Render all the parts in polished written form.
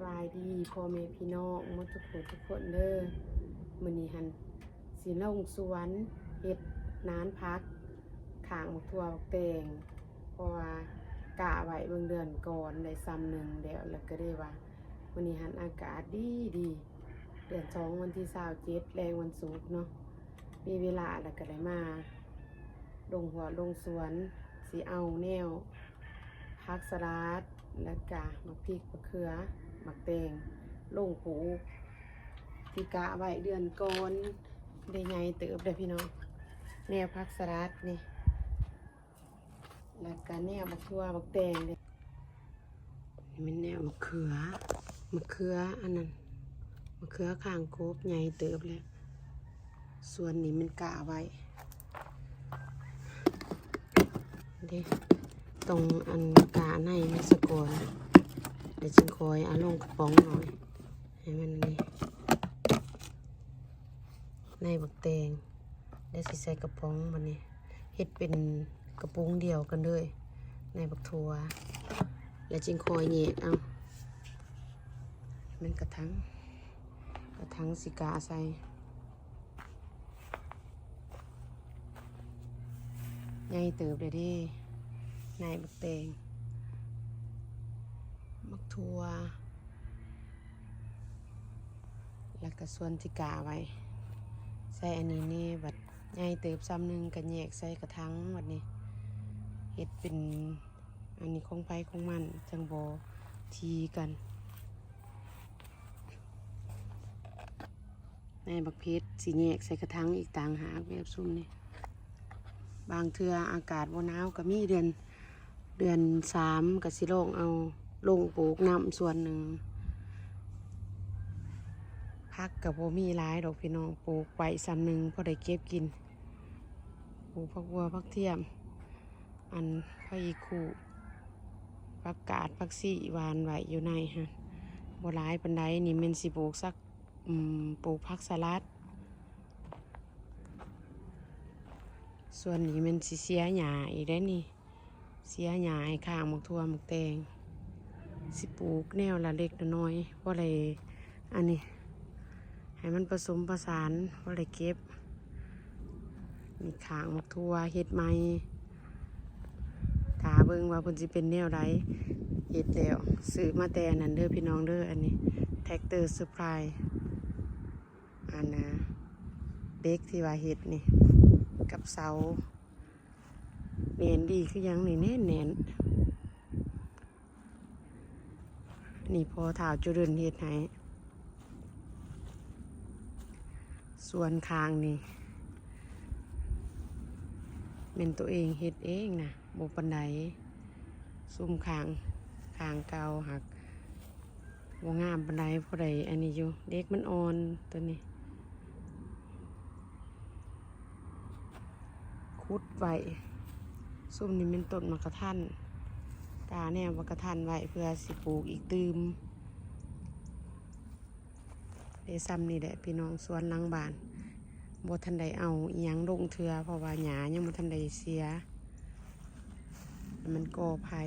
บายดีพ่อแม่พี่น้องหมดทุกคนเด้อมื้อนี้หันสิลงสวนเฮ็ดนานพักข้างบักทั่วบักแตงเพราะว่ากะไว้เบิ่งเดือนก่อนได้ซ้ำหนึ่งแล้วก็ได้ว่ามื้อนี้หันอากาศดีเดือน2วันที่27แรงวันศุกร์เนาะมีเวลาแล้วก็ได้มาลงหัวลงสวนสิเอาแนวผักสลัดแล้วก็มะพริกมะเขือมะแตงลงปลูกที่กะไว้เดือนก่อนได้ไงเติบได้พี่น้องแนวผักสลัดนี่แล้วก็แนวมะทั่วมะแตงนี่มันแนวมะเขืออันนั้นมะเขือข้างโคบใหญ่เติบแล้วส่วนนี้มันกะไว้เด้ตรงอันกาในมันสะกอนเดี๋ยวจึงคอยเอาลงกระป๋องหน่อยให้มันนี่ในบักแตงได้สิใส่กระป๋องมันนี่เฮ็ดเป็นกระปุกเดียวกันเลยในบักถั่วแล้วจึงคอยแยกเอามันกระถังสิกาใส่ใหญ่เติบเลยดิในบักแตงบักทั่วแล้วก็ส่วนที่กาไว้ใส่อันนี้นี่บัดใหญ่เติบซ้ำหนึ่งกันแยกใส่กระถังบัดนี้เฮ็ดเป็นอันนี้ของไผของมันจังบ่ทีกันในบักเพชรสีแยกใส่กระถังอีกต่างหากแบบซุ่มนี่บางเทื่ออากาศบ่หนาวก็มีเดือน3ก็สิลงเอาลงปลูกน้ำส่วนหนึ่งพักกับบ่มีหลายดอกพี่น้องปลูกไว้ซ้ำหนึ่งพอได้เก็บกินปลูกผักบัวผักเทียมอันผักอีคู่ผักกาดผักซี่หวานไว้อยู่ในฮะบ่หลายปานใดนี่แม่นสิปลูกสักปลูกผักสลัดส่วนนี้มันสิเสียหญ้าอีกได้นี่เสียหญ้าให้ข้างหมกทั่วหมกแตงสิปลูกแนวละเล็กละน้อยเพราะอะไรอันนี้ให้มันผสมผสานเพราะอะไรเก็บมีข้างหมกทั่วเฮ็ดใหม่ถาเบิ่งว่าเพิ่นสิเป็นแนวใดเฮ็ดแล้วซื้อมาแต่นั่นเด้อพี่น้องเด้ออันนี้แท็กเตอร์เซอร์ไพรส์อันน่ะเด็กที่ว่าเฮ็ดนี่กับเสาเน่นดีคือยังนี่แน่นนี่พอถาวจุดเดินเฮ็ดให้ส่วนคางนี่เป็นตัวเองเฮ็ดเองนะบ่ปานใดซุ่มคางเก่าหักบ่งามปานใดเพราะใดอันนี้อยู่เด็กมันอ่อนตัวนี้ขุดไว้ซุ่มนี่เป็นต้นมะกะทันกาแนวมะกะทันไว้เพื่อสิปลูกอีกตืมเดซ้ำนี่แหละพี่น้องสวนหลังบ้านบ่ทันใดเอาอิหยังลงเทือเพราะว่าหญ้ายังบ่ทันใดเสียมันก่อไผ่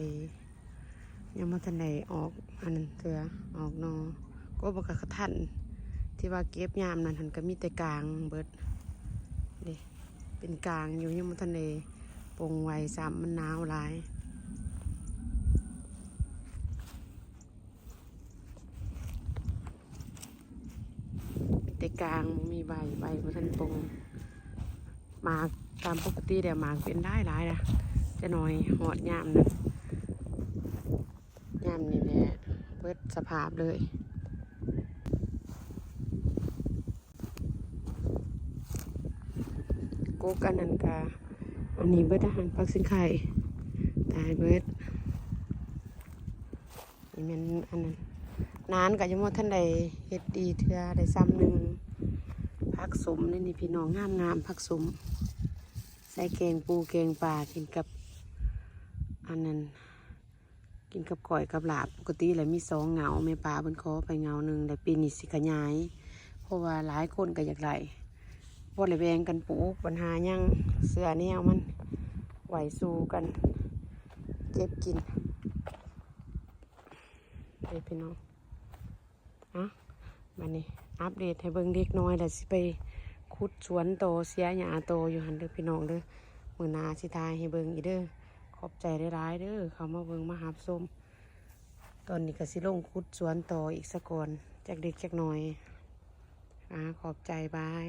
ยังบ่ทันใดออกอันนั้นเทือออกนอก็บ่กะทันที่ว่าเก็บยามนั้นหันก็มีแต่กลางเบิดเด้เป็นกลางอยู่ยังบ่ทันได้ปลงไว้ซ้ำมันหนาวหลายแต่กลางมีใบบ่ทันปลงหมากตามปกติเดี๋ยวหมากเป็นได้หลายนะจะหน่อยหอดยามนะยามนี่แหละเบิดสภาพเลยกุ๊กอันนั้นกะอันนี้เบิดอาหารพักสินไข่ตายเบิดนี่มันอันนั้นนานก็ยังว่าท่านใดเฮ็ดดีเทื่อได้ซ้ำหนึ่งผักสมนี่พี่น้องงามผักสมใส่แกงปูแกงปลากินกับอันนั้นกินกับก่อยกับลาบปกติแล้วมี2 เงาแม่ปลาเพิ่นขอไปเงาหนึ่งแต่ปีนี้สิขยายเพราะว่าหลายคนก็อยากได้บ่ได้แบ่งกันปลูกปัญหายังเสื้อแนวมันไหวสู้กันเก็บกินเด้พี่น้อง อ่ะมานี่อัปเดตให้เบิ่งเด็กน้อยแล้วสิไปขุดสวนโตเสียหญ้าโตอยู่หันเด้อพี่น้องเด้อมื้อหน้าสิทายให้เบิ่งอีกเด้อขอบใจหลายๆเด้อเขามาเบิ่งมาหาส้มตอนนี้ก็สิลงขุดสวนโตอีกสักก่อนจากเด็กจากน้อยขอบใจบาย